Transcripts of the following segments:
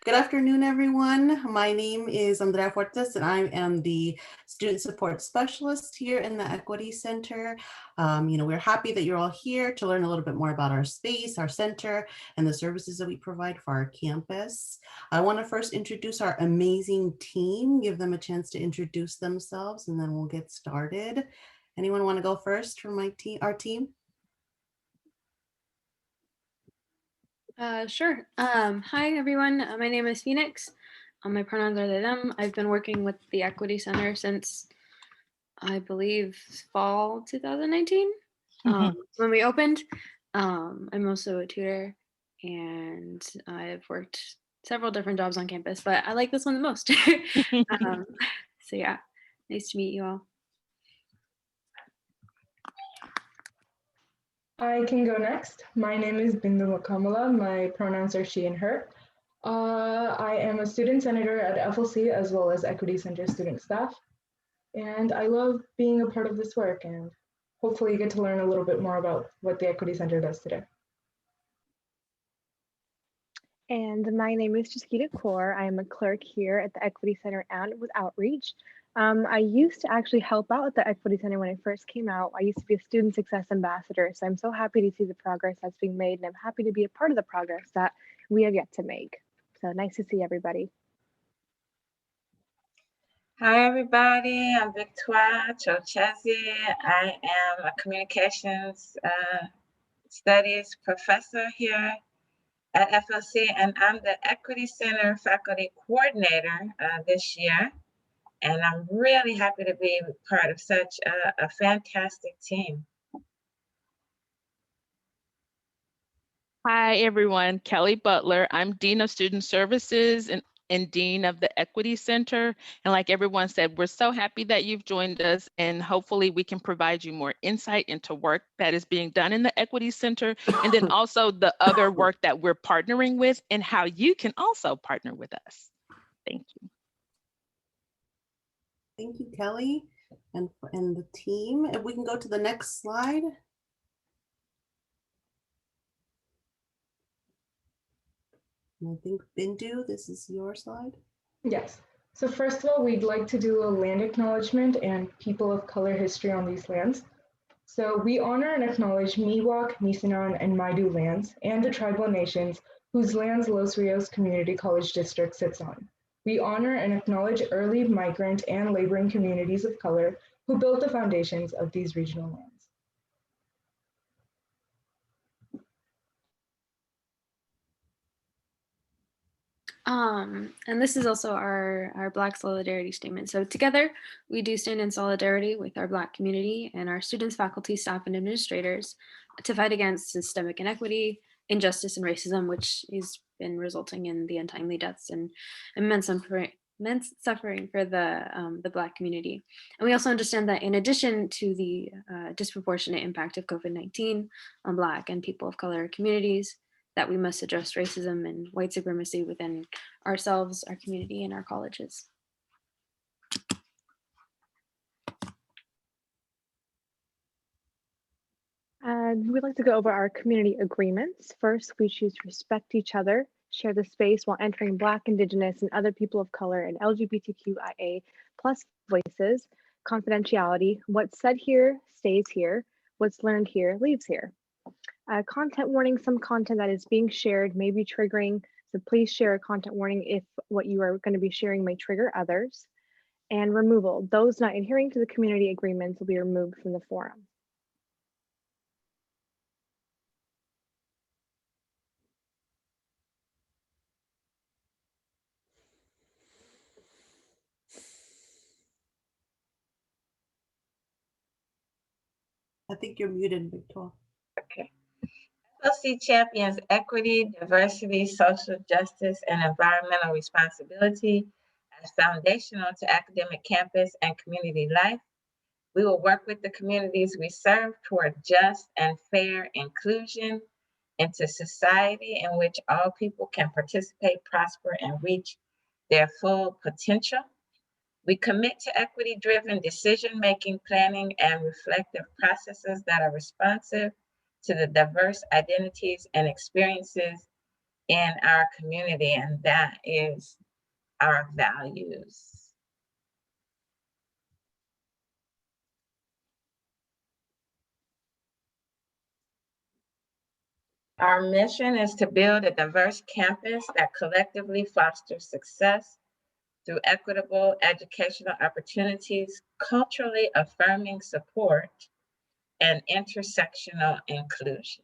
Good afternoon, everyone. My name is Andrea Fuertes, and I am the Student Support Specialist here in the Equity Center. We're happy that you're all here to learn a little bit more about our space, our center, and the services that we provide for our campus. I want to first introduce our amazing team, give them a chance to introduce themselves, and then we'll get started. Anyone want to go first for our team? Sure. Hi, everyone. My name is Phoenix. My pronouns are they, them. I've been working with the Equity Center since, I believe, fall 2019 when we opened. I'm also a tutor, and I've worked several different jobs on campus, but I like this one the most. um, so yeah, nice to meet you all. I can go next. My name is Bindu Makamala. My pronouns are she and her. I am a student senator at FLC as well as Equity Center student staff. And I love being a part of this work, and hopefully you get to learn a little bit more about what the Equity Center does today. And my name is Jaskita Kaur. I am a clerk here at the Equity Center and with Outreach. I used to actually help out at the Equity Center when I first came out. I used to be a student success ambassador. So I'm so happy to see the progress that's being made, and I'm happy to be a part of the progress that we have yet to make. So nice to see everybody. Hi, everybody. I'm Victoire Chochezi. I am a communications studies professor here at FLC, and I'm the Equity Center faculty coordinator this year. And I'm really happy to be part of such a fantastic team. Hi, everyone. Kelly Butler. I'm Dean of Student Services and Dean of the Equity Center. And like everyone said, we're so happy that you've joined us, and hopefully we can provide you more insight into work that is being done in the Equity Center, and then also the other work that we're partnering with and how you can also partner with us. Thank you. Thank you, Kelly, and the team. If we can go to the next slide. I think Bindu, this is your slide. Yes. So first of all, we'd like to do a land acknowledgement and people of color history on these lands. So we honor and acknowledge Miwok, Nisenan, and Maidu lands and the tribal nations whose lands Los Rios Community College District sits on. We honor and acknowledge early migrant and laboring communities of color who built the foundations of these regional lands. And this is also our Black Solidarity Statement. So together, we do stand in solidarity with our Black community and our students, faculty, staff, and administrators to fight against systemic inequity, injustice, and racism, which has been resulting in the untimely deaths and immense suffering for the Black community. And we also understand that in addition to the disproportionate impact of COVID-19 on Black and people of color communities, that we must address racism and white supremacy within ourselves, our community, and our colleges. We'd like to go over our community agreements. First, we choose to respect each other, share the space while entering Black, Indigenous, and other people of color and LGBTQIA+ voices, confidentiality, what's said here stays here, what's learned here leaves here. Content warning, some content that is being shared may be triggering, so please share a content warning if what you are going to be sharing may trigger others. And removal, those not adhering to the community agreements will be removed from the forum. I think you're muted, Victor. Okay. FLC champions equity, diversity, social justice, and environmental responsibility as foundational to academic campus and community life. We will work with the communities we serve toward just and fair inclusion into society in which all people can participate, prosper, and reach their full potential. We commit to equity-driven decision-making, planning, and reflective processes that are responsive to the diverse identities and experiences in our community, and that is our values. Our mission is to build a diverse campus that collectively fosters success through equitable educational opportunities, culturally affirming support, and intersectional inclusion.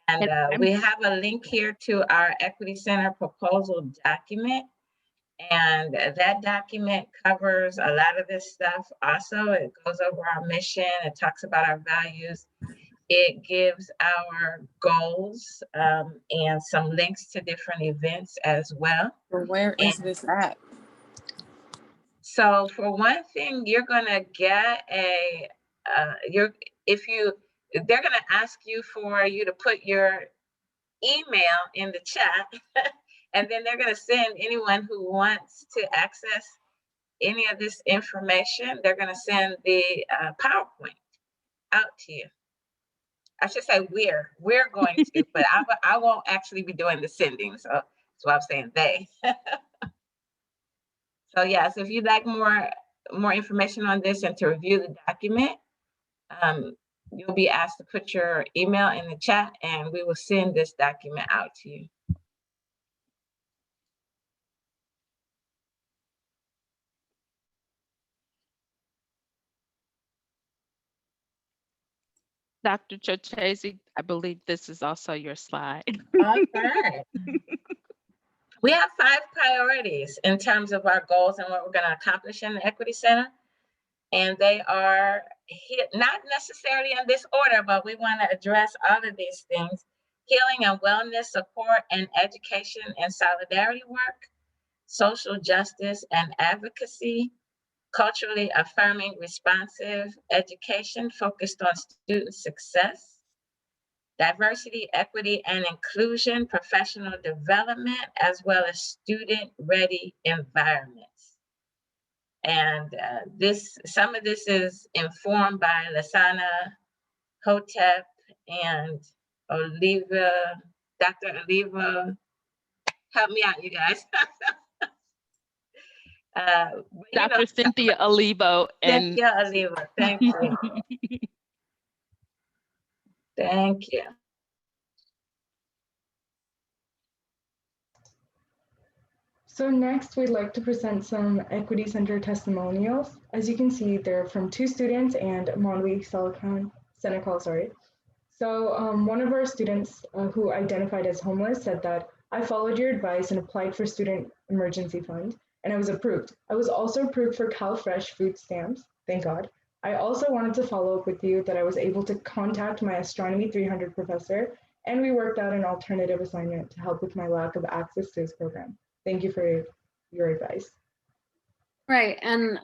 And we have a link here to our Equity Center proposal document. And that document covers a lot of this stuff. Also, it goes over our mission, it talks about our values. It gives our goals and some links to different events as well. Where is this at? So for one thing, you're gonna get a, they're gonna ask you for you to put your email in the chat, and then they're gonna send anyone who wants to access any of this information, they're gonna send the PowerPoint out to you. I should say we're going to, but I won't actually be doing the sending. So that's why I'm saying they. So yeah, so if you'd like more information on this and to review the document, you'll be asked to put your email in the chat and we will send this document out to you. Dr. Chochese, I believe this is also your slide. Okay. We have 5 priorities in terms of our goals and what we're going to accomplish in the Equity Center. And they are not necessarily in this order, but we want to address all of these things: healing and wellness support and education and solidarity work, social justice and advocacy, culturally affirming responsive education focused on student success, diversity, equity, and inclusion, professional development, as well as student-ready environments. And some of this is informed by Lasana, Hotep, and Oliva, Dr. Oliva. Help me out, you guys. Dr. Cynthia Olivo and Cynthia Oliva, thank you. Thank you. So next, we'd like to present some Equity Center testimonials. As you can see, they're from 2 students and Monwi Senecal, sorry. So one of our students who identified as homeless said that, "I followed your advice and applied for Student Emergency Fund, and I was approved. I was also approved for CalFresh food stamps, thank God. I also wanted to follow up with you that I was able to contact my Astronomy 300 professor, and we worked out an alternative assignment to help with my lack of access to this program. Thank you for your advice." Right, and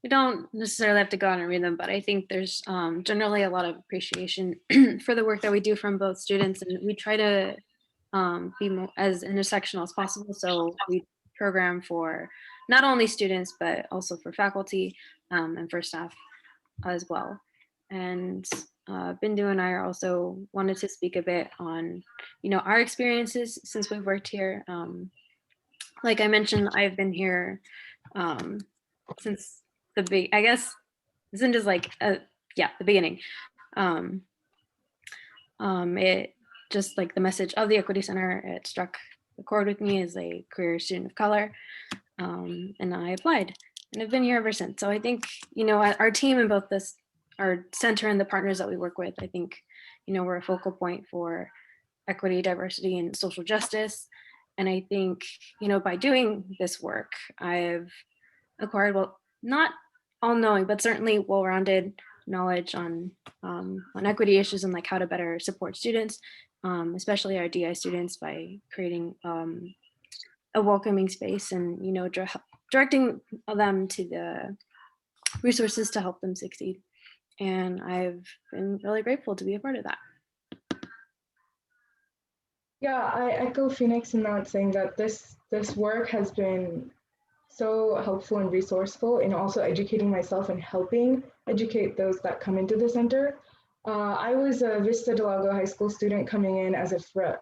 we don't necessarily have to go on and read them, but I think there's generally a lot of appreciation for the work that we do from both students, and we try to be as intersectional as possible. So we program for not only students, but also for faculty and for staff as well. And Bindu and I also wanted to speak a bit on, our experiences since we've worked here. Like I mentioned, I've been here since I guess Zinda's like, the beginning. It just like the message of the Equity Center, it struck a chord with me as a career student of color, and I applied, and I've been here ever since. So I think, our team and both our center and the partners that we work with, I think, we're a focal point for equity, diversity, and social justice. And I think, by doing this work, I've acquired, well, not all knowing, but certainly well-rounded knowledge on equity issues and like how to better support students, especially our DI students, by creating a welcoming space and, directing them to the resources to help them succeed. And I've been really grateful to be a part of that. Yeah, I echo Phoenix in that, saying that this work has been so helpful and resourceful in also educating myself and helping educate those that come into the center. I was a Vista Del Lago High School student coming in as a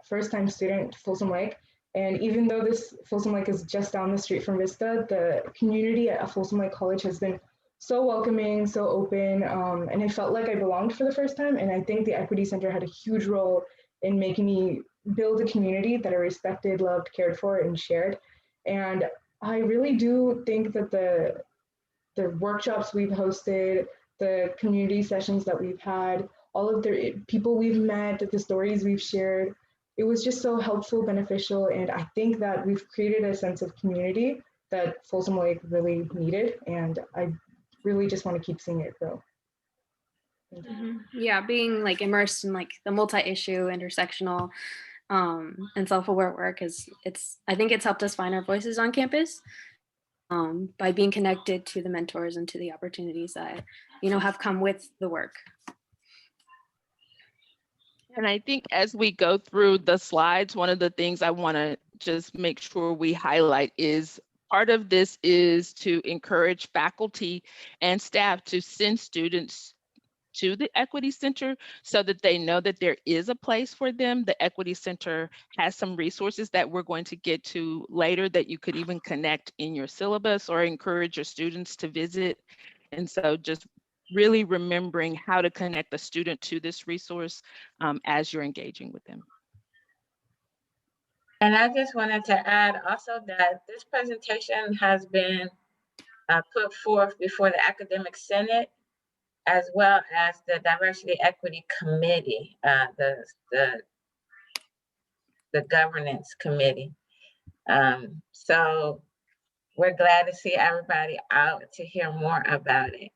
first-time student to Folsom Lake. And even though this Folsom Lake is just down the street from Vista, the community at Folsom Lake College has been so welcoming, so open, and I felt like I belonged for the first time. And I think the Equity Center had a huge role in making me build a community that I respected, loved, cared for, and shared. And I really do think that the workshops we've hosted, the community sessions that we've had, all of the people we've met, the stories we've shared, it was just so helpful, beneficial, and I think that we've created a sense of community that Folsom Lake really needed, and I really just want to keep seeing it grow. Yeah, being like immersed in like the multi-issue, intersectional, and self-aware work I think it's helped us find our voices on campus by being connected to the mentors and to the opportunities that, have come with the work. And I think as we go through the slides, one of the things I want to just make sure we highlight is part of this is to encourage faculty and staff to send students to the Equity Center so that they know that there is a place for them. The Equity Center has some resources that we're going to get to later that you could even connect in your syllabus or encourage your students to visit. And so just really remembering how to connect the student to this resource as you're engaging with them. And I just wanted to add also that this presentation has been put forth before the Academic Senate, as well as the Diversity Equity Committee, the governance committee. So we're glad to see everybody out to hear more about it.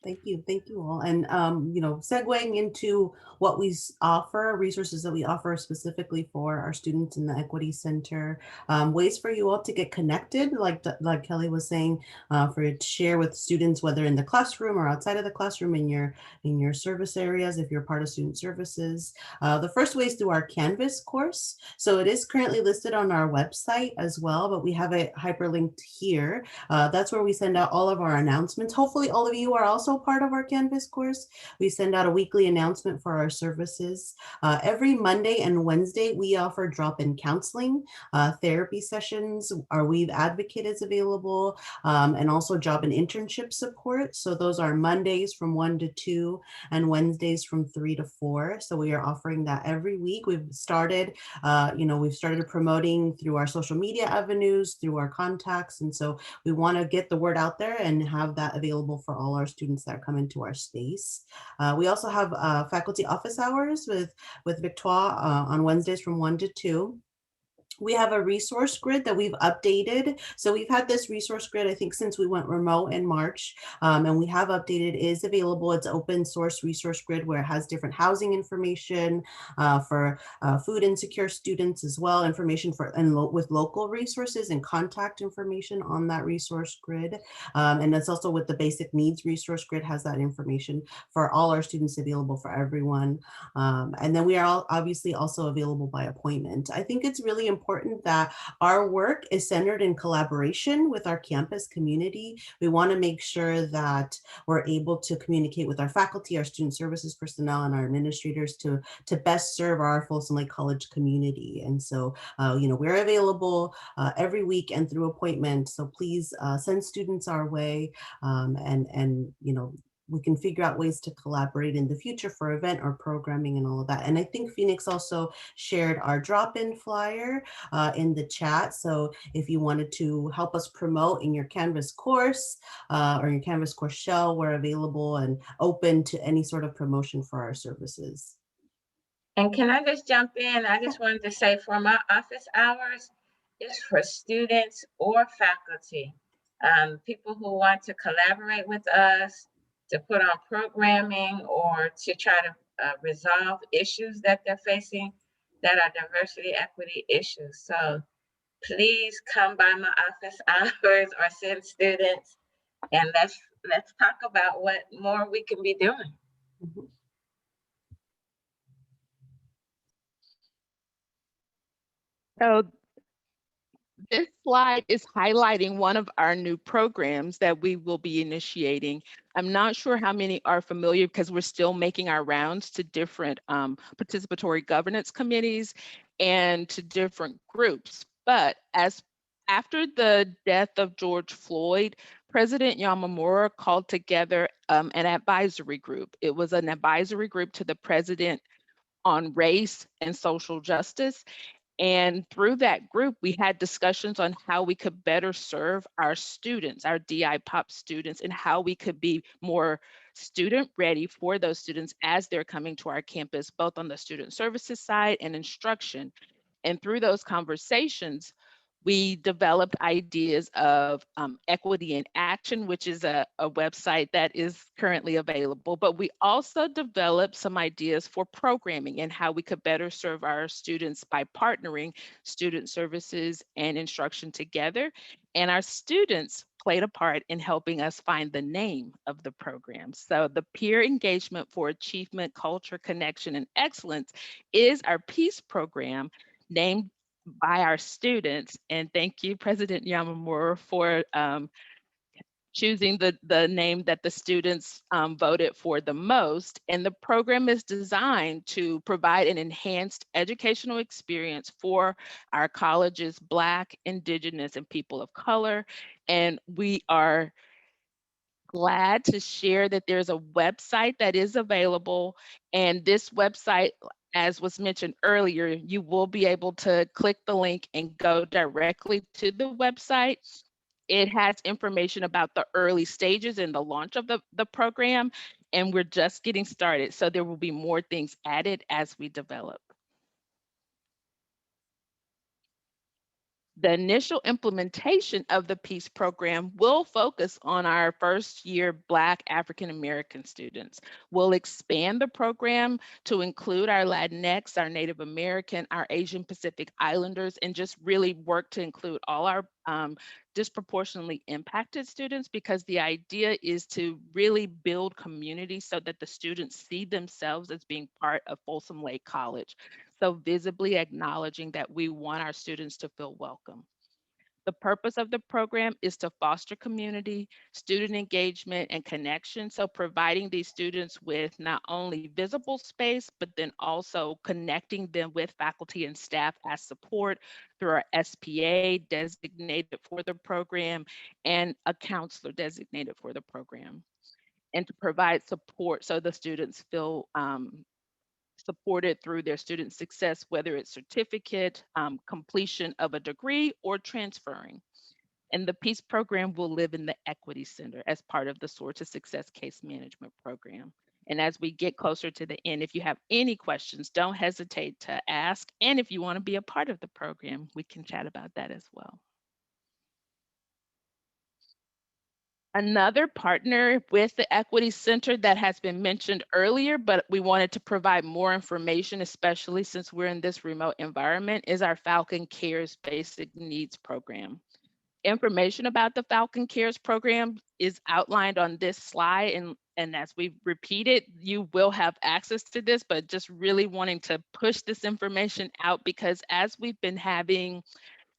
Thank you all. And, segueing into what we offer, resources that we offer specifically for our students in the Equity Center, ways for you all to get connected, like Kelly was saying, for you to share with students, whether in the classroom or outside of the classroom in your service areas, if you're part of student services. The first way is through our Canvas course. So it is currently listed on our website as well, but we have it hyperlinked here. That's where we send out all of our announcements. Hopefully all of you are also part of our Canvas course. We send out a weekly announcement for our services. Every Monday and Wednesday, we offer drop-in counseling, therapy sessions. Our Weave Advocate is available, and also job and internship support. So those are Mondays from 1 to 2 and Wednesdays from 3 to 4. So we are offering that every week. We've started promoting through our social media avenues, through our contacts. And so we want to get the word out there and have that available for all our students that come into our space. We also have faculty office hours with Victoire on Wednesdays from 1 to 2. We have a resource grid that we've updated. So we've had this resource grid, I think, since we went remote in March, and we have updated. It is available. It's open source resource grid where it has different housing information for food insecure students as well, information with local resources and contact information on that resource grid. And it's also with the basic needs resource grid has that information for all our students, available for everyone. And then we are obviously also available by appointment. I think it's really important that our work is centered in collaboration with our campus community. We want to make sure that we're able to communicate with our faculty, our student services personnel, and our administrators to best serve our Folsom Lake College community. And so, we're available every week and through appointment. So please send students our way, and we can figure out ways to collaborate in the future for event or programming and all of that. And I think Phoenix also shared our drop-in flyer in the chat. So if you wanted to help us promote in your Canvas course or your Canvas course shell, we're available and open to any sort of promotion for our services. And can I just jump in? I just wanted to say for my office hours, it's for students or faculty, people who want to collaborate with us, to put on programming or to try to resolve issues that they're facing that are diversity, equity issues. So please come by my office hours or send students, and let's talk about what more we can be doing. Mm-hmm. So This slide is highlighting one of our new programs that we will be initiating. I'm not sure how many are familiar because we're still making our rounds to different participatory governance committees and to different groups. But after the death of George Floyd, President Yamamura called together an advisory group. It was an advisory group to the president on race and social justice. And through that group, we had discussions on how we could better serve our students, our DI Pop students, and how we could be more student ready for those students as they're coming to our campus, both on the student services side and instruction. And through those conversations, we developed ideas of Equity in Action, which is a website that is currently available. But we also developed some ideas for programming and how we could better serve our students by partnering student services and instruction together. And our students played a part in helping us find the name of the program. So the Peer Engagement for Achievement, Culture, Connection, and Excellence is our PEACE program, named by our students. And thank you, President Yamamura, for choosing the name that the students voted for the most. And the program is designed to provide an enhanced educational experience for our college's Black, Indigenous, and people of color. And we are glad to share that there's a website that is available. And this website, as was mentioned earlier, you will be able to click the link and go directly to the website. It has information about the early stages and the launch of the program, and we're just getting started. So there will be more things added as we develop. The initial implementation of the PEACE program will focus on our first year Black African American students. We'll expand the program to include our Latinx, our Native American, our Asian Pacific Islanders, and just really work to include all our disproportionately impacted students, because the idea is to really build community so that the students see themselves as being part of Folsom Lake College. So visibly acknowledging that we want our students to feel welcome. The purpose of the program is to foster community, student engagement, and connection. So providing these students with not only visible space, but then also connecting them with faculty and staff as support through our SPA designated for the program and a counselor designated for the program. And to provide support so the students feel supported through their student success, whether it's certificate, completion of a degree, or transferring. And the PEACE program will live in the Equity Center as part of the SOAR to Success Case Management Program. And as we get closer to the end, if you have any questions, don't hesitate to ask. And if you want to be a part of the program, we can chat about that as well. Another partner with the Equity Center that has been mentioned earlier, but we wanted to provide more information, especially since we're in this remote environment, is our Falcon Cares Basic Needs Program. Information about the Falcon Cares program is outlined on this slide, and as we repeat it, you will have access to this, but just really wanting to push this information out, because as we've been having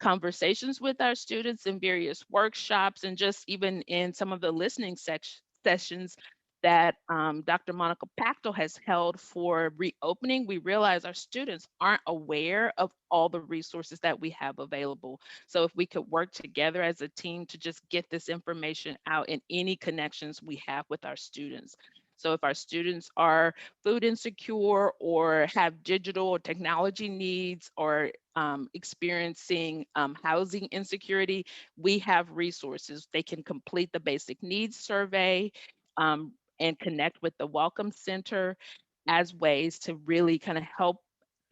conversations with our students in various workshops and just even in some of the listening sessions that Dr. Monica Pactel has held for reopening, we realize our students aren't aware of all the resources that we have available. So if we could work together as a team to just get this information out in any connections we have with our students. So if our students are food insecure or have digital or technology needs or experiencing housing insecurity, we have resources. They can complete the basic needs survey and connect with the Welcome Center as ways to really kind of help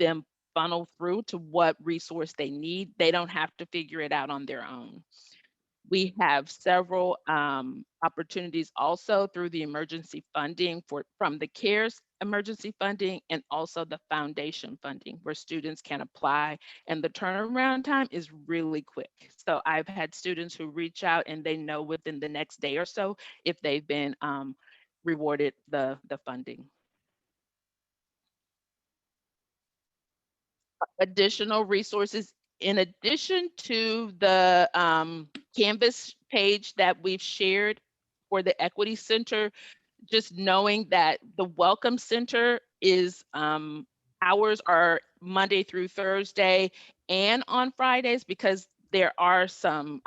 them funnel through to what resource they need. They don't have to figure it out on their own. We have several opportunities also through the emergency funding from the CARES emergency funding and also the foundation funding, where students can apply, and the turnaround time is really quick. So I've had students who reach out and they know within the next day or so if they've been rewarded the funding. Additional resources In addition to the Canvas page that we've shared for the Equity Center, just knowing that the Welcome Center is hours are Monday through Thursday and on Fridays, because there are some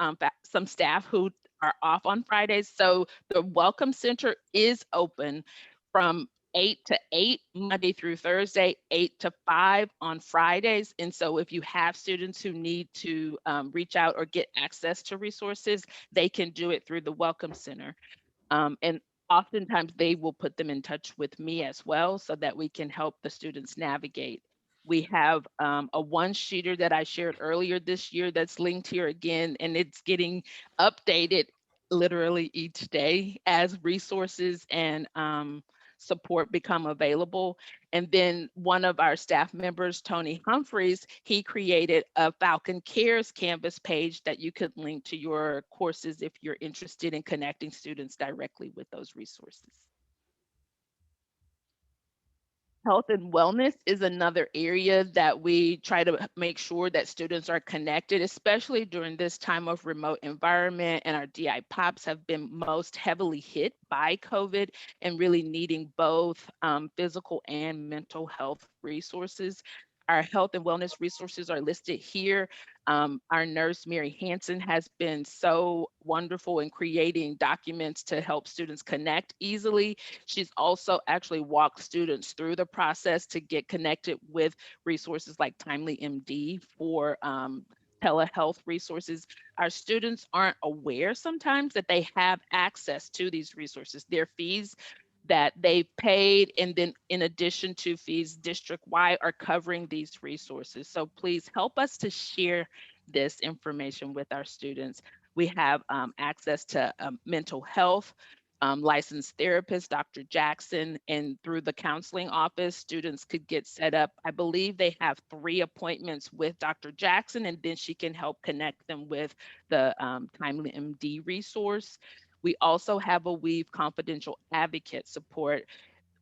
staff who are off on Fridays. So the Welcome Center is open from 8 to 8 Monday through Thursday, 8 to 5 on Fridays. And so if you have students who need to reach out or get access to resources, they can do it through the Welcome Center. And oftentimes they will put them in touch with me as well, so that we can help the students navigate. We have a one-sheeter that I shared earlier this year that's linked here again, and it's getting updated literally each day as resources and support become available. And then one of our staff members, Tony Humphreys, he created a Falcon Cares Canvas page that you could link to your courses if you're interested in connecting students directly with those resources. Health and wellness is another area that we try to make sure that students are connected, especially during this time of remote environment. And our DI POPs have been most heavily hit by COVID and really needing both physical and mental health resources. Our health and wellness resources are listed here. Our nurse, Mary Hansen, has been so wonderful in creating documents to help students connect easily. She's also actually walked students through the process to get connected with resources like Timely MD for telehealth resources. Our students aren't aware sometimes that they have access to these resources. Their fees that they paid, and then in addition to fees district-wide, are covering these resources. So please help us to share this information with our students. We have access to mental health, licensed therapist, Dr. Jackson, and through the counseling office, students could get set up. I believe they have 3 appointments with Dr. Jackson, and then she can help connect them with the Timely MD resource. We also have a Weave confidential advocate support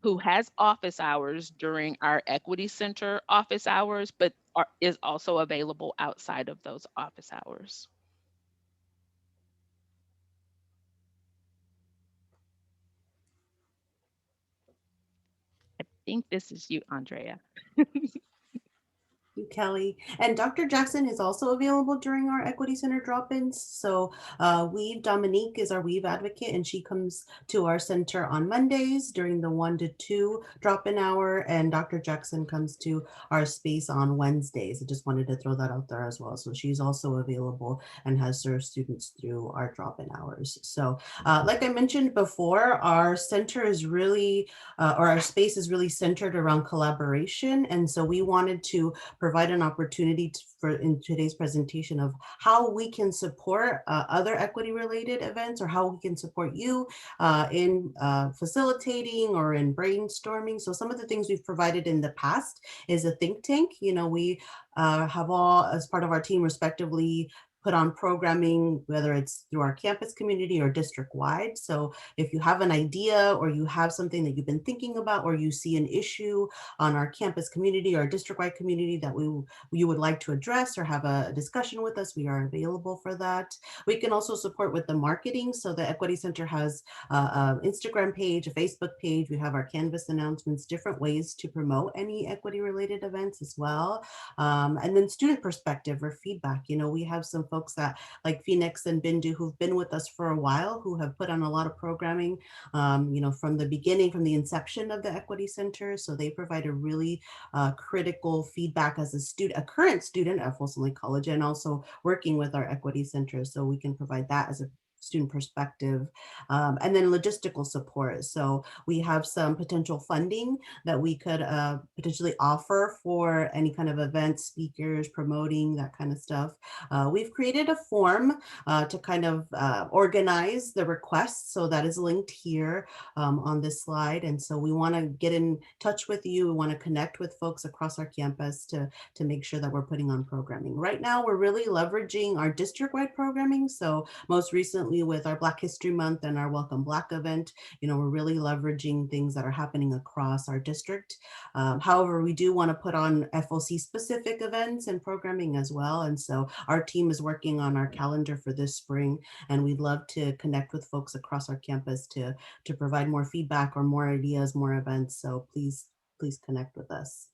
who has office hours during our Equity Center office hours, but is also available outside of those office hours. I think this is you, Andrea. You, Kelly. And Dr. Jackson is also available during our Equity Center drop-ins. So Weave Dominique is our Weave advocate, and she comes to our center on Mondays during the 1 to 2 drop-in hour, and Dr. Jackson comes to our space on Wednesdays. I just wanted to throw that out there as well. So she's also available and has served students through our drop-in hours. So like I mentioned before, our center is really, or our space is really centered around collaboration. And so we wanted to provide an opportunity in today's presentation of how we can support other equity related events, or how we can support you in facilitating or in brainstorming. So some of the things we've provided in the past is a think tank. You know, we have all, as part of our team, respectively, put on programming, whether it's through our campus community or district wide. So if you have an idea, or you have something that you've been thinking about, or you see an issue on our campus community or district wide community that you would like to address or have a discussion with us, we are available for that. We can also support with the marketing. So the Equity Center has an Instagram page, a Facebook page. We have our Canvas announcements, different ways to promote any equity related events as well. And then student perspective or feedback. You know, we have some folks that, like Phoenix and Bindu, who've been with us for a while, who have put on a lot of programming, you know, from the beginning, from the inception of the Equity Center. So they provide a really critical feedback as a current student at Folsom Lake College, and also working with our Equity Center. So we can provide that as a student perspective, and then logistical support. So we have some potential funding that we could potentially offer for any kind of events, speakers, promoting, that kind of stuff. We've created a form to kind of organize the requests. So that is linked here on this slide. And so we want to get in touch with you. We want to connect with folks across our campus to make sure that we're putting on programming. Right now, we're really leveraging our district-wide programming. So most recently, recently with our Black History Month and our Welcome Black event, we're really leveraging things that are happening across our district. However, we do want to put on FOC specific events and programming as well. And so our team is working on our calendar for this spring, and we'd love to connect with folks across our campus to provide more feedback or more ideas, more events. So please connect with us.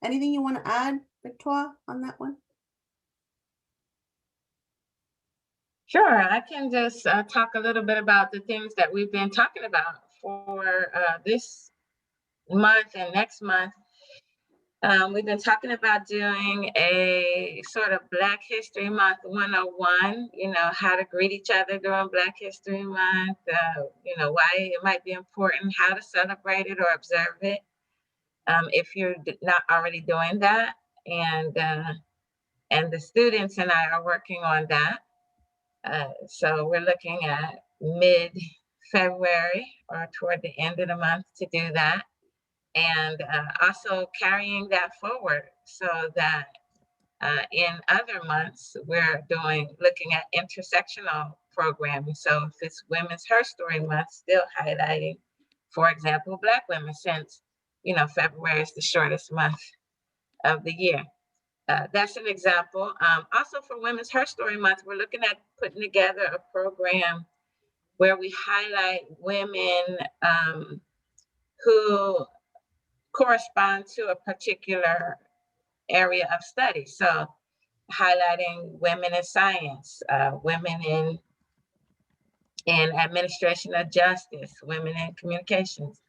Anything you want to add, Victoire, on that one? Sure, I can just talk a little bit about the things that we've been talking about for this month and next month. We've been talking about doing a sort of Black History Month 101, how to greet each other during Black History Month, why it might be important, how to celebrate it or observe it, if you're not already doing that. And the students and I are working on that. So we're looking at mid-February or toward the end of the month to do that. And also carrying that forward so that in other months, we're looking at intersectional programming. So if it's Women's Her Story Month, still highlighting, for example, Black women, since, February is the shortest month of the year. That's an example. Also for Women's Her Story Month, we're looking at putting together a program where we highlight women who correspond to a particular area of study. So highlighting women in science, women in administration of justice, women in communications,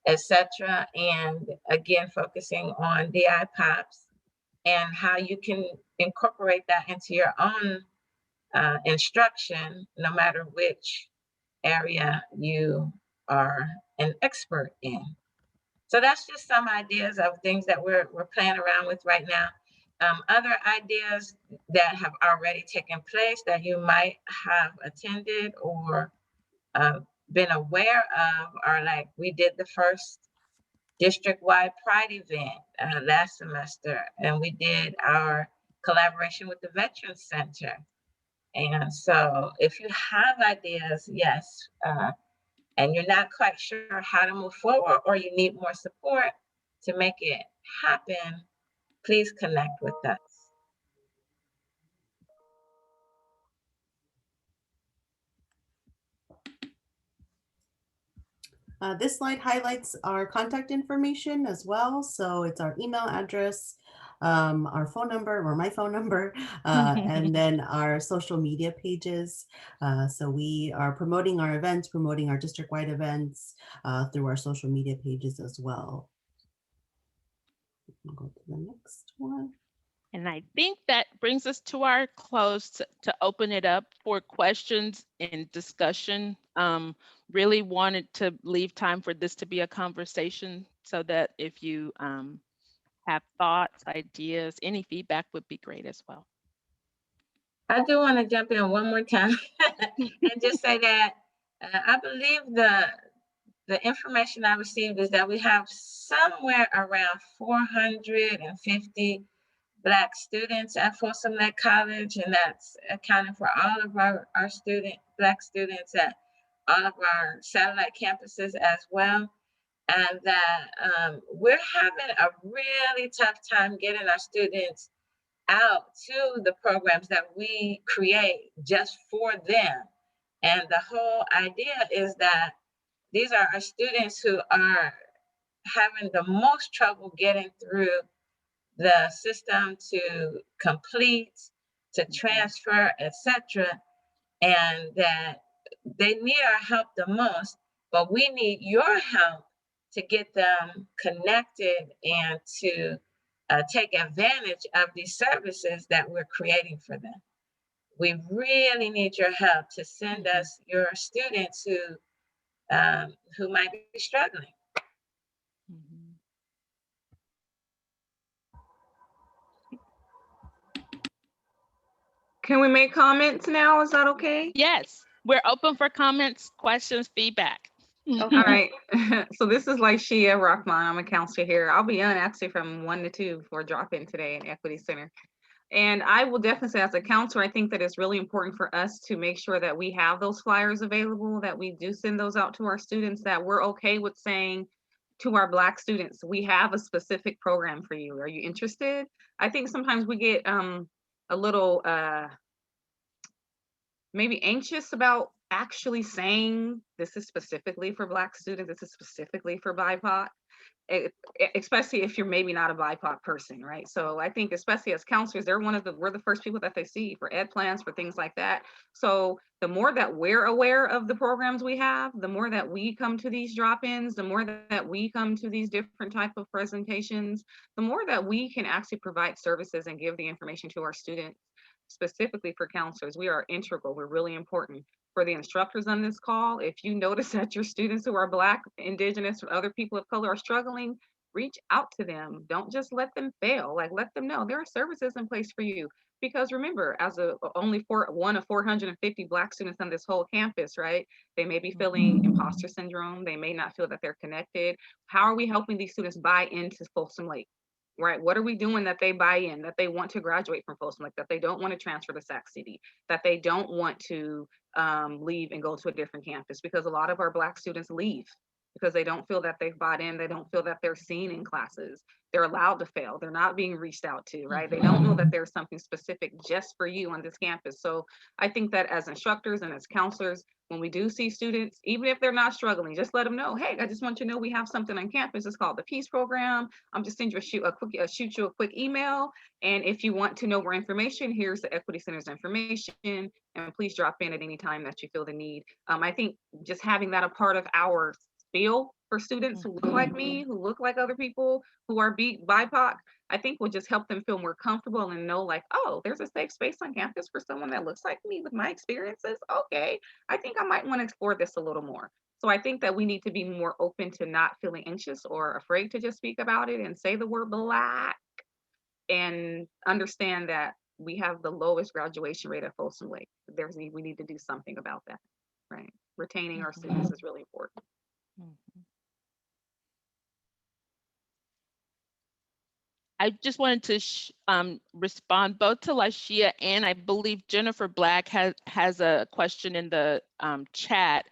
etc. And again, focusing on DI POPs and how you can incorporate that into your own instruction, no matter which area you are an expert in. So that's just some ideas of things that we're playing around with right now. Other ideas that have already taken place that you might have attended or been aware of are like, we did the first district-wide Pride event last semester, and we did our collaboration with the Veterans Center. And so if you have ideas, yes, and you're not quite sure how to move forward or you need more support to make it happen, please connect with us. This slide highlights our contact information as well. So it's our email address, our phone number or my phone number, and then our social media pages. So we are promoting our events, promoting our district-wide events through our social media pages as well. Go to the next one. And I think that brings us to our close to open it up for questions and discussion. Really wanted to leave time for this to be a conversation so that if you have thoughts, ideas, any feedback would be great as well. I do want to jump in one more time and just say that I believe the information I received is that we have somewhere around 450 Black students at Folsom Lake College, and that's accounting for all of our Black students at all of our satellite campuses as well. And that we're having a really tough time getting our students out to the programs that we create just for them. And the whole idea is that these are our students who are having the most trouble getting through the system to complete, to transfer, etc., and that they need our help the most, but we need your help to get them connected and to take advantage of these services that we're creating for them. We really need your help to send us your students who might be struggling. Can we make comments now? Is that okay? Yes, we're open for comments, questions, feedback. Okay. All right. So this is like Shia Rahman. I'm a counselor here. I'll be on actually from 1 to 2 for drop-in today in Equity Center. And I will definitely say, as a counselor, I think that it's really important for us to make sure that we have those flyers available, that we do send those out to our students, that we're okay with saying to our Black students, we have a specific program for you. Are you interested? I think sometimes we get a little maybe anxious about actually saying this is specifically for Black students, this is specifically for BIPOC. Especially if you're maybe not a BIPOC person, right? So I think especially as counselors, we're the first people that they see for ed plans, for things like that. So the more that we're aware of the programs we have, the more that we come to these drop-ins, the more that we come to these different type of presentations, the more that we can actually provide services and give the information to our students. Specifically for counselors, we are integral, we're really important. For the instructors on this call, if you notice that your students who are Black, Indigenous, or other people of color are struggling, reach out to them. Don't just let them fail. Like, let them know there are services in place for you. Because remember, as one of 450 Black students on this whole campus, right? They may be feeling imposter syndrome. They may not feel that they're connected. How are we helping these students buy into Folsom Lake? Right? What are we doing that they buy in, that they want to graduate from Folsom Lake, that they don't want to transfer to Sac City, that they don't want to leave and go to a different campus? Because a lot of our Black students leave because they don't feel that they've bought in. They don't feel that they're seen in classes. They're allowed to fail. They're not being reached out to, right? They don't know that there's something specific just for you on this campus. So I think that as instructors and as counselors, when we do see students, even if they're not struggling, just let them know, hey, I just want you to know we have something on campus. It's called the Peace Program. I'm just sending you shoot you a quick email. And if you want to know more information, here's the Equity Center's information. And please drop in at any time that you feel the need. I think just having that a part of our spiel for students who look like me, who look like other people, who are BIPOC, I think will just help them feel more comfortable and know, like, oh, there's a safe space on campus for someone that looks like me with my experiences. Okay, I think I might want to explore this a little more. So I think that we need to be more open to not feeling anxious or afraid to just speak about it and say the word Black, and understand that we have the lowest graduation rate at Folsom Lake. We need to do something about that, right? Retaining our students is really important. I just wanted to respond both to Lashia and I believe Jennifer Black has a question in the chat.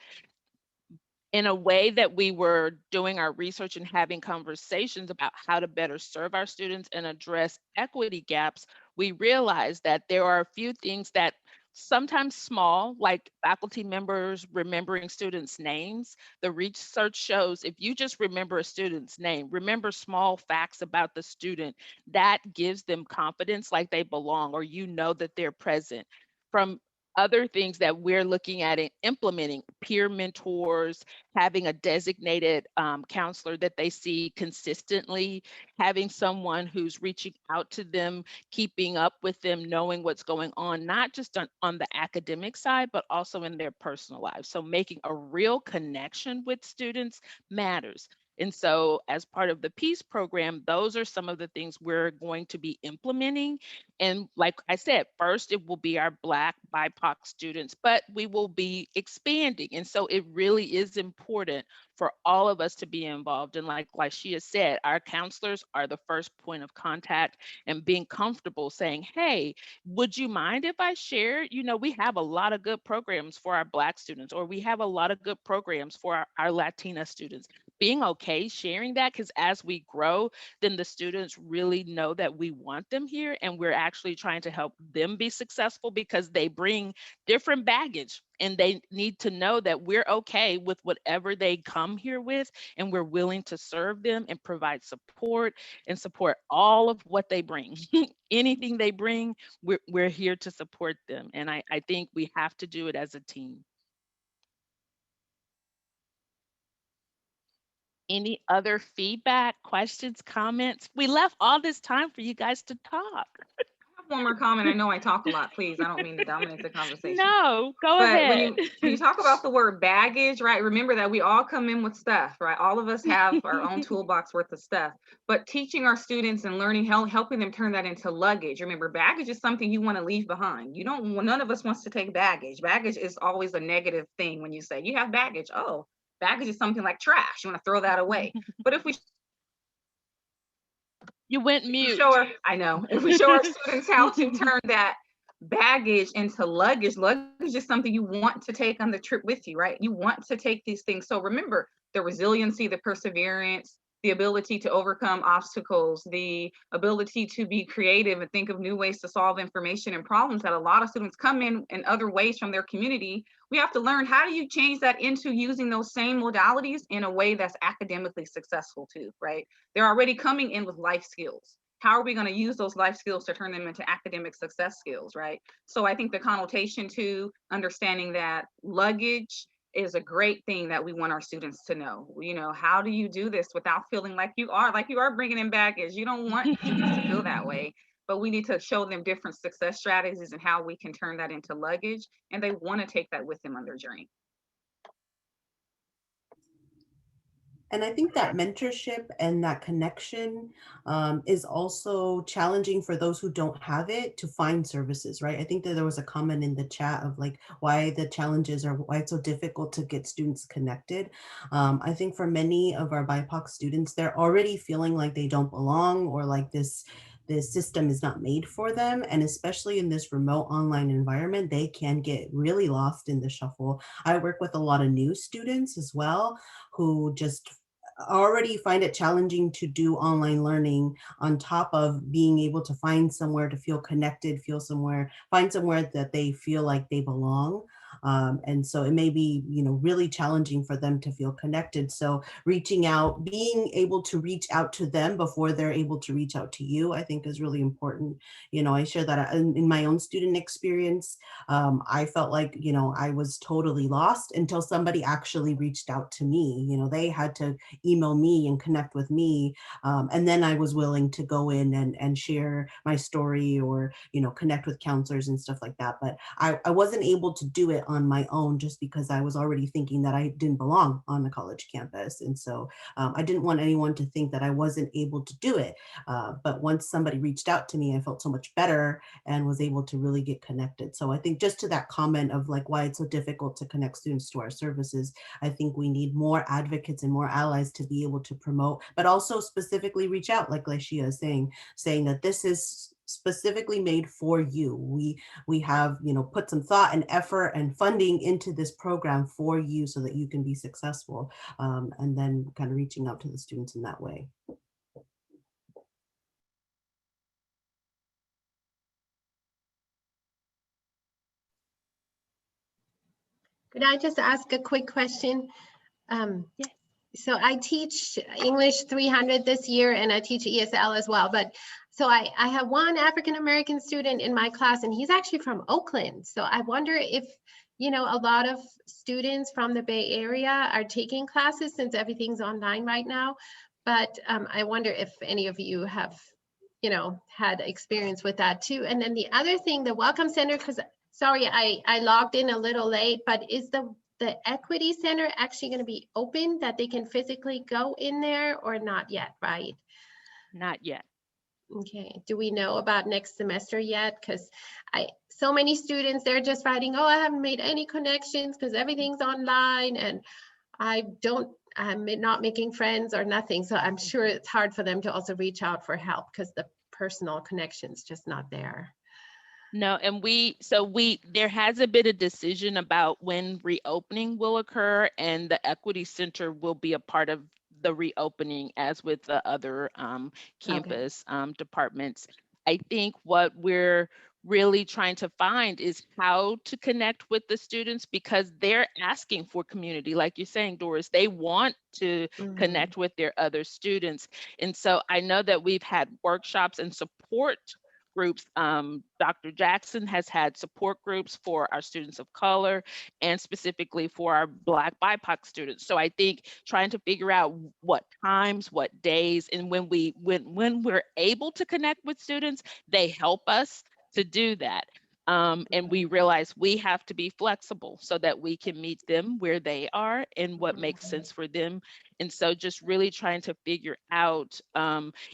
In a way that we were doing our research and having conversations about how to better serve our students and address equity gaps, we realized that there are a few things that sometimes small, like faculty members remembering students' names. The research shows if you just remember a student's name, remember small facts about the student, that gives them confidence like they belong, or you know that they're present. From other things that we're looking at and implementing, peer mentors, having a designated counselor that they see consistently, having someone who's reaching out to them, keeping up with them, knowing what's going on, not just on the academic side, but also in their personal lives. So making a real connection with students matters. And so as part of the Peace Program, those are some of the things we're going to be implementing. And like I said, first it will be our Black BIPOC students, but we will be expanding. And so it really is important for all of us to be involved. And like Shia said, our counselors are the first point of contact, and being comfortable saying, hey, would you mind if I share? You know, we have a lot of good programs for our Black students, or we have a lot of good programs for our Latina students. Being okay sharing that, because as we grow, then the students really know that we want them here and we're actually trying to help them be successful, because they bring different baggage and they need to know that we're okay with whatever they come here with, and we're willing to serve them and provide support and support all of what they bring. Anything they bring, we're here to support them. And I think we have to do it as a team. Any other feedback, questions, comments? We left all this time for you guys to talk. I have one more comment. I know I talk a lot, please. I don't mean to dominate the conversation. No, go But ahead. when you talk about the word baggage, right? Remember that we all come in with stuff, right? All of us have our own toolbox worth of stuff. But teaching our students and learning, helping them turn that into luggage. Remember, baggage is something you want to leave behind. None of us wants to take baggage. Baggage is always a negative thing. When you say you have baggage, oh, baggage is something like trash. You want to throw that away. But if we You went If we mute. show our, I know, if we show our students how to turn that baggage into luggage, luggage is something you want to take on the trip with you, right? You want to take these things. So remember the resiliency, the perseverance, the ability to overcome obstacles, the ability to be creative and think of new ways to solve information and problems that a lot of students come in other ways from their community. We have to learn, how do you change that into using those same modalities in a way that's academically successful too, right? They're already coming in with life skills. How are we going to use those life skills to turn them into academic success skills, right? So I think the connotation to understanding that luggage is a great thing that we want our students to know. You know, how do you do this without feeling like you are bringing in baggage? You don't want students to feel that way, but we need to show them different success strategies and how we can turn that into luggage, and they want to take that with them on their journey. And I think that mentorship and that connection is also challenging for those who don't have it to find services, right? I think that there was a comment in the chat of like why the challenges or why it's so difficult to get students connected. I think for many of our BIPOC students, they're already feeling like they don't belong, or like this system is not made for them. And especially in this remote online environment, they can get really lost in the shuffle. I work with a lot of new students as well who just already find it challenging to do online learning on top of being able to find somewhere to feel connected, find somewhere that they feel like they belong. And so it may be, really challenging for them to feel connected. So reaching out, being able to reach out to them before they're able to reach out to you, I think is really important. I share that in my own student experience. I felt like, I was totally lost until somebody actually reached out to me. They had to email me and connect with me. And then I was willing to go in and share my story, or, connect with counselors and stuff like that. But I wasn't able to do it on my own just because I was already thinking that I didn't belong on the college campus. And so I didn't want anyone to think that I wasn't able to do it. But once somebody reached out to me, I felt so much better and was able to really get connected. So I think just to that comment of like why it's so difficult to connect students to our services, I think we need more advocates and more allies to be able to promote, but also specifically reach out, like Laishia is saying that this is specifically made for you. We have, put some thought and effort and funding into this program for you so that you can be successful, and then kind of reaching out to the students in that way. Could I just ask a quick question? Yes. So I teach English 300 this year, and I teach ESL as well. But so I have one African-American student in my class, and he's actually from Oakland. So I wonder if, a lot of students from the Bay Area are taking classes since everything's online right now. But I wonder if any of you have, had experience with that too. And then the other thing, the Welcome Center, because sorry, I logged in a little late, but is the Equity Center actually going to be open that they can physically go in there, or not yet, right? Not yet. Okay, do we know about next semester yet? Because so many students, they're just writing, oh, I haven't made any connections because everything's online and I'm not making friends or nothing. So I'm sure it's hard for them to also reach out for help because the personal connection's just not there. No, and there hasn't been a decision about when reopening will occur, and the Equity Center will be a part of the reopening as with the other campus departments. I think what we're really trying to find is how to connect with the students, because they're asking for community. Like you're saying, Doris, they want to connect with their other students. And so I know that we've had workshops and support groups. Dr. Jackson has had support groups for our students of color and specifically for our Black BIPOC students. So I think trying to figure out what times, what days, and when we're able to connect with students, they help us to do that. And we realize we have to be flexible so that we can meet them where they are and what makes sense for them. And so just really trying to figure out,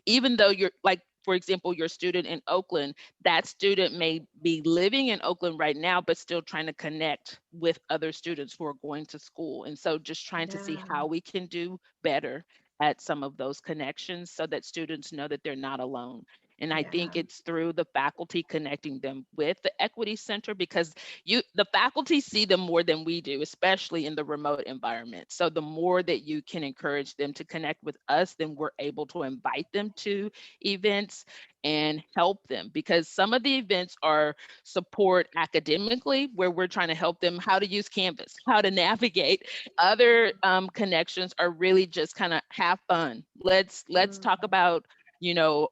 even though you're like, for example, your student in Oakland, that student may be living in Oakland right now, but still trying to connect with other students who are going to school. And so just trying to see how we can do better at some of those connections so that students know that they're not alone. And I think Yeah. it's through the faculty connecting them with the Equity Center, because the faculty see them more than we do, especially in the remote environment. So the more that you can encourage them to connect with us, then we're able to invite them to events and help them, because some of the events are support academically, where we're trying to help them how to use Canvas, how to navigate. Other connections are really just kind of have fun. Let's talk about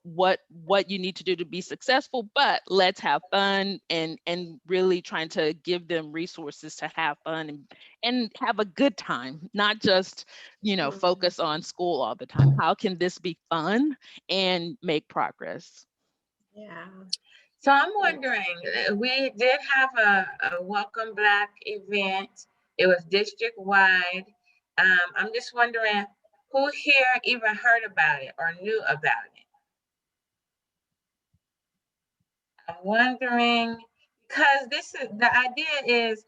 what you need to do to be successful, but let's have fun, and really trying to give them resources to have fun and have a good time, not just focus on school all the time. How can this be fun and make progress? Yeah. So I'm wondering, we did have a Welcome Black event. It was district wide. I'm just wondering who here even heard about it or knew about it. I'm wondering because this is the idea is,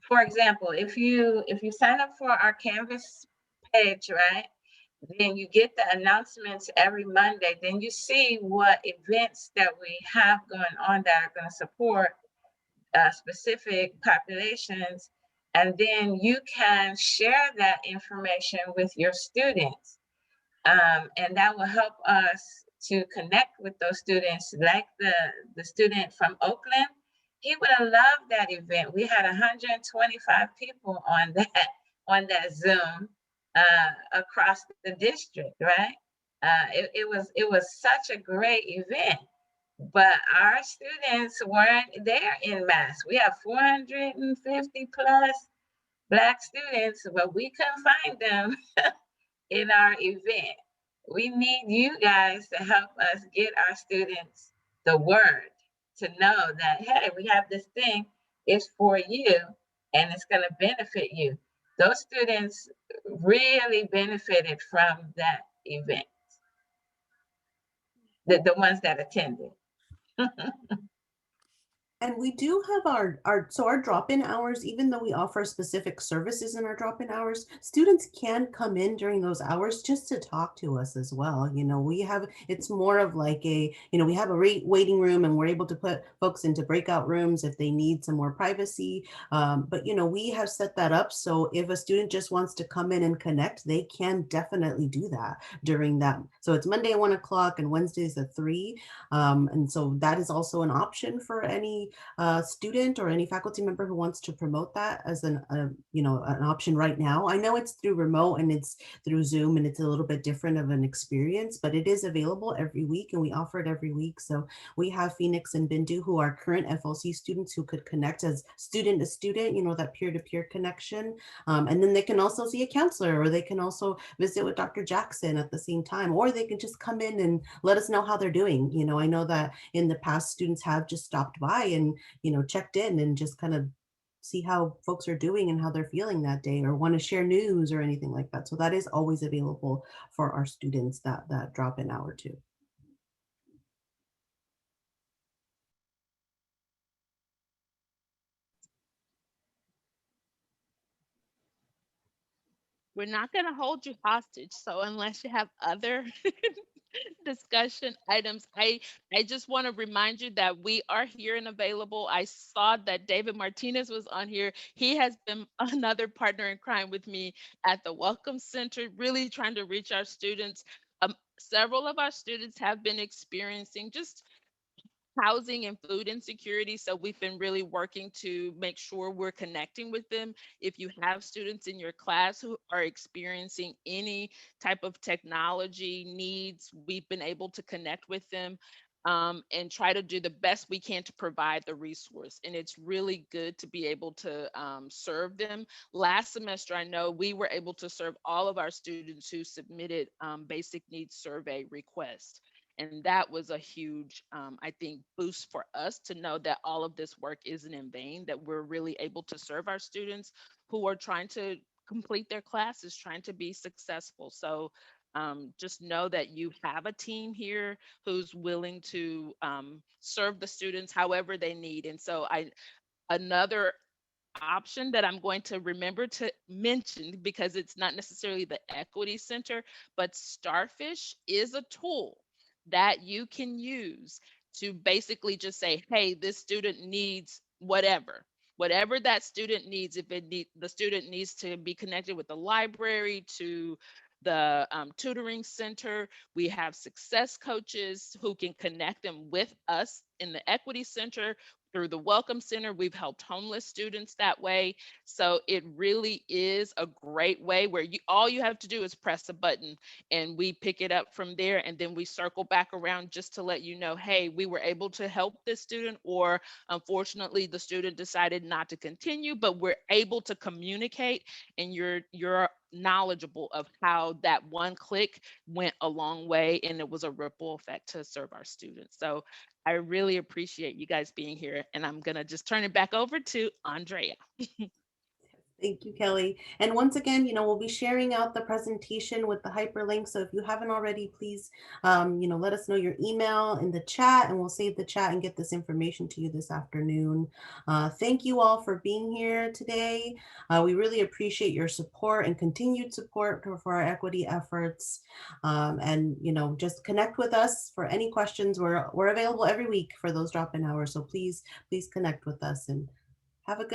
for example, if you sign up for our Canvas page, right? Then you get the announcements every Monday. Then you see what events that we have going on that are going to support specific populations. And then you can share that information with your students. And that will help us to connect with those students, like the student from Oakland. He would have loved that event. We had 125 people on that Zoom across the district, right? It was such a great event, but our students weren't there in mass. We have 450 plus Black students, but we couldn't find them in our event. We need you guys to help us get our students the word to know that, hey, we have this thing, it's for you and it's going to benefit you. Those students really benefited from that event, the ones that attended. And we do have our drop-in hours, even though we offer specific services in our drop-in hours, students can come in during those hours just to talk to us as well. It's more of like we have a waiting room, and we're able to put folks into breakout rooms if they need some more privacy. But we have set that up. So if a student just wants to come in and connect, they can definitely do that during that. So it's Monday at 1 o'clock and Wednesdays at 3. And so that is also an option for any student or any faculty member who wants to promote that as an option right now. I know it's through remote and it's through Zoom, and it's a little bit different of an experience, but it is available every week, and we offer it every week. So we have Phoenix and Bindu, who are current FLC students, who could connect as student to student, that peer-to-peer connection. And then they can also see a counselor, or they can also visit with Dr. Jackson at the same time, or they can just come in and let us know how they're doing. I know that in the past, students have just stopped by and checked in and just kind of see how folks are doing and how they're feeling that day, or want to share news or anything like that. So that is always available for our students, that drop-in hour too. We're not going to hold you hostage. So unless you have other discussion items, I just want to remind you that we are here and available. I saw that David Martinez was on here. He has been another partner in crime with me at the Welcome Center, really trying to reach our students. Several of our students have been experiencing just housing and food insecurity. So we've been really working to make sure we're connecting with them. If you have students in your class who are experiencing any type of technology needs, we've been able to connect with them and try to do the best we can to provide the resource. And it's really good to be able to serve them. Last semester, I know we were able to serve all of our students who submitted basic needs survey requests. And that was a huge, I think, boost for us to know that all of this work isn't in vain, that we're really able to serve our students who are trying to complete their classes, trying to be successful. So just know that you have a team here who's willing to serve the students however they need. And so another option that I'm going to remember to mention because it's not necessarily the Equity Center, but Starfish is a tool that you can use to basically just say, hey, this student needs whatever that student needs. If the student needs to be connected with the library, to the tutoring center, we have success coaches who can connect them with us in the Equity Center. Through the Welcome Center, we've helped homeless students that way. So it really is a great way where all you have to do is press a button and we pick it up from there. And then we circle back around just to let you know, hey, we were able to help this student, or unfortunately the student decided not to continue, but we're able to communicate, and you're knowledgeable of how that one click went a long way, and it was a ripple effect to serve our students. So I really appreciate you guys being here, and I'm gonna just turn it back over to Andrea. Thank you, Kelly. And once again, we'll be sharing out the presentation with the hyperlink. So if you haven't already, please, let us know your email in the chat, and we'll save the chat and get this information to you this afternoon. Thank you all for being here today. We really appreciate your support and continued support for our equity efforts. And just connect with us for any questions. We're available every week for those drop-in hours. So please connect with us, and have a good